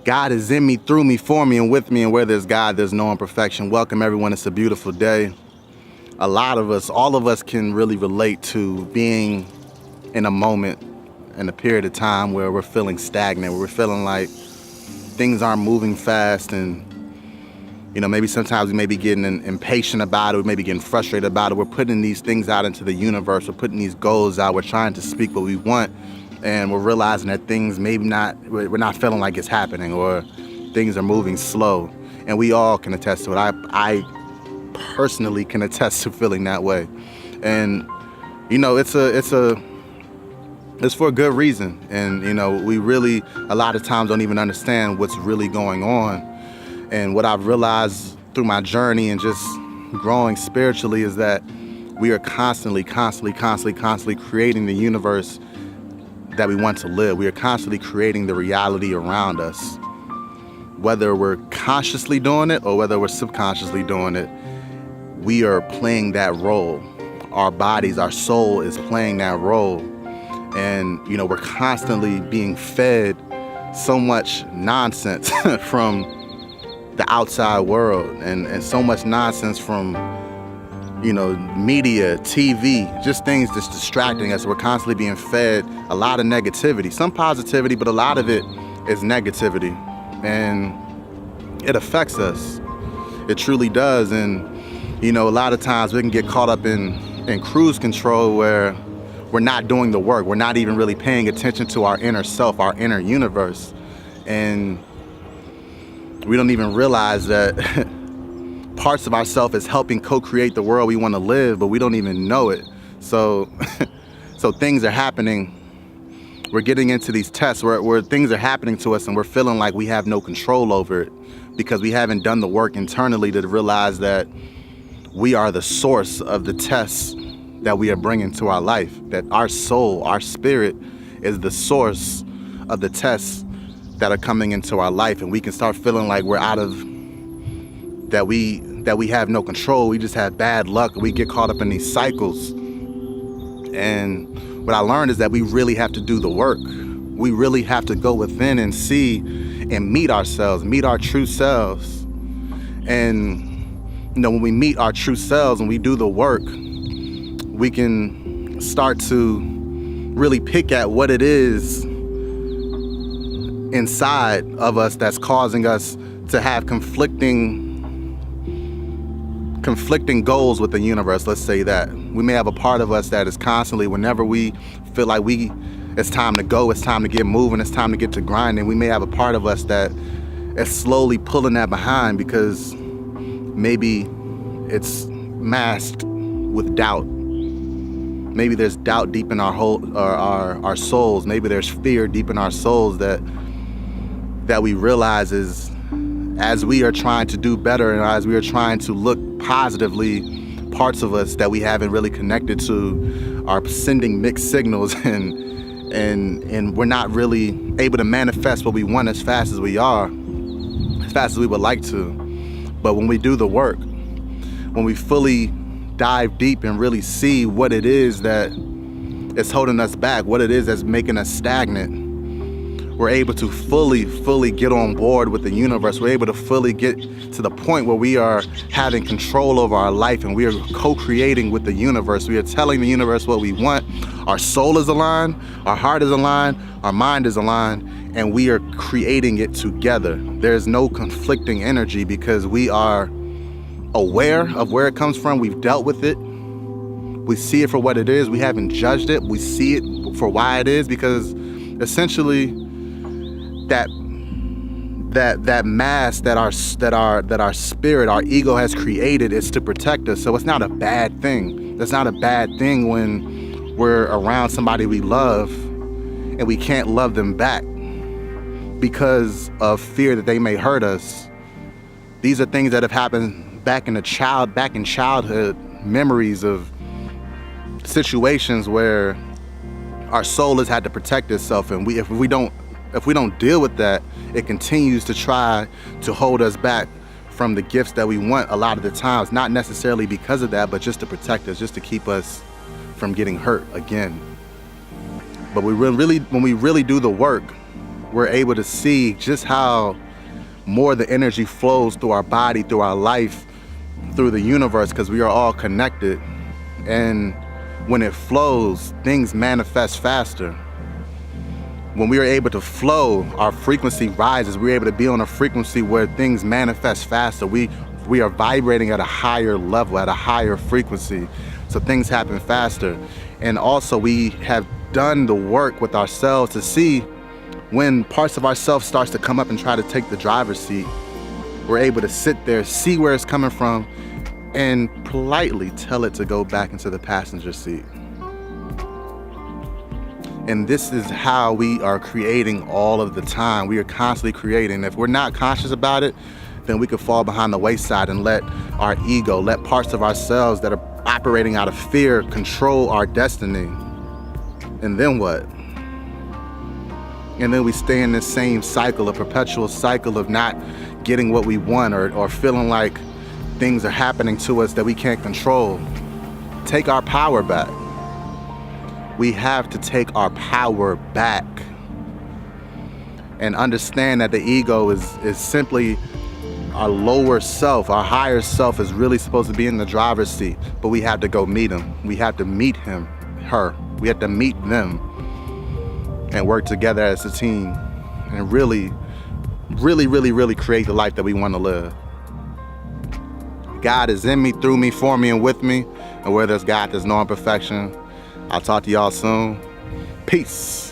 God is in me, through me, for me, and with me, and where there's God, there's no imperfection. Welcome, everyone. It's a beautiful day. A lot of us, all of us can really relate to being in a moment, in a period of time where we're feeling stagnant, where we're feeling like things aren't moving fast, and maybe sometimes we may be getting impatient about it, we may be getting frustrated about it. We're putting these things out into the universe, we're putting these goals out, we're trying to speak what we want, and we're realizing that things we're not feeling like it's happening, or things are moving slow. And we all can attest to it. I personally can attest to feeling that way. And it's for a good reason. And we really a lot of times don't even understand what's really going on. And what I've realized through my journey and just growing spiritually is that we are constantly creating the universe that we want to live. We are constantly creating the reality around us. Whether we're consciously doing it or whether we're subconsciously doing it, we are playing that role. Our bodies, our soul is playing that role. And, we're constantly being fed so much nonsense from the outside world and so much nonsense from, media, TV, just things that's distracting us. We're constantly being fed a lot of negativity, some positivity, but a lot of it is negativity. And it affects us. It truly does. And, a lot of times we can get caught up in cruise control where we're not doing the work. We're not even really paying attention to our inner self, our inner universe. And we don't even realize that parts of ourself is helping co-create the world we want to live, but we don't even know it. So things are happening. We're getting into these tests where things are happening to us and we're feeling like we have no control over it because we haven't done the work internally to realize that we are the source of the tests that we are bringing to our life, that our soul, our spirit is the source of the tests that are coming into our life. And we can start feeling like we're that we have no control. We just have bad luck. We get caught up in these cycles. And what I learned is that we really have to do the work. We really have to go within and see and meet ourselves, meet our true selves. And when we meet our true selves and we do the work, we can start to really pick at what it is inside of us that's causing us to have conflicting goals with the universe. Let's say that we may have a part of us that is constantly, whenever we feel like it's time to go, it's time to get moving, it's time to get to grinding, we may have a part of us that is slowly pulling that behind because maybe it's masked with doubt. Maybe there's doubt deep in our souls. Maybe there's fear deep in our souls that we realize is, as we are trying to do better and as we are trying to look positively, parts of us that we haven't really connected to are sending mixed signals and we're not really able to manifest what we want as fast as we would like to. But when we do the work, when we fully dive deep and really see what it is that is holding us back, what it is that's making us stagnant, we're able to fully get on board with the universe. We're able to fully get to the point where we are having control over our life and we are co-creating with the universe. We are telling the universe what we want. Our soul is aligned, our heart is aligned, our mind is aligned, and we are creating it together. There's no conflicting energy because we are aware of where it comes from. We've dealt with it. We see it for what it is. We haven't judged it. We see it for why it is, because essentially that mask that our spirit, our ego has created is to protect us. So it's not a bad thing. It's not a bad thing when we're around somebody we love and we can't love them back because of fear that they may hurt us. These are things that have happened back in childhood, memories of situations where our soul has had to protect itself, and if we don't deal with that, it continues to try to hold us back from the gifts that we want a lot of the times, not necessarily because of that, but just to protect us, just to keep us from getting hurt again. But when we really do the work, we're able to see just how more the energy flows through our body, through our life, through the universe, because we are all connected. And when it flows, things manifest faster. When we are able to flow, our frequency rises. We're able to be on a frequency where things manifest faster. We are vibrating at a higher level, at a higher frequency, so things happen faster. And also we have done the work with ourselves to see when parts of ourselves starts to come up and try to take the driver's seat. We're able to sit there, see where it's coming from, and politely tell it to go back into the passenger seat. And this is how we are creating all of the time. We are constantly creating. If we're not conscious about it, then we could fall behind the wayside and let our ego, let parts of ourselves that are operating out of fear control our destiny. And then what? And then we stay in this same cycle, a perpetual cycle of not getting what we want, or feeling like things are happening to us that we can't control. Take our power back. We have to take our power back and understand that the ego is simply our lower self. Our higher self is really supposed to be in the driver's seat, but we have to go meet him. We have to meet him, her. We have to meet them and work together as a team and really create the life that we want to live. God is in me, through me, for me, and with me. And where there's God, there's no imperfection. I'll talk to y'all soon. Peace.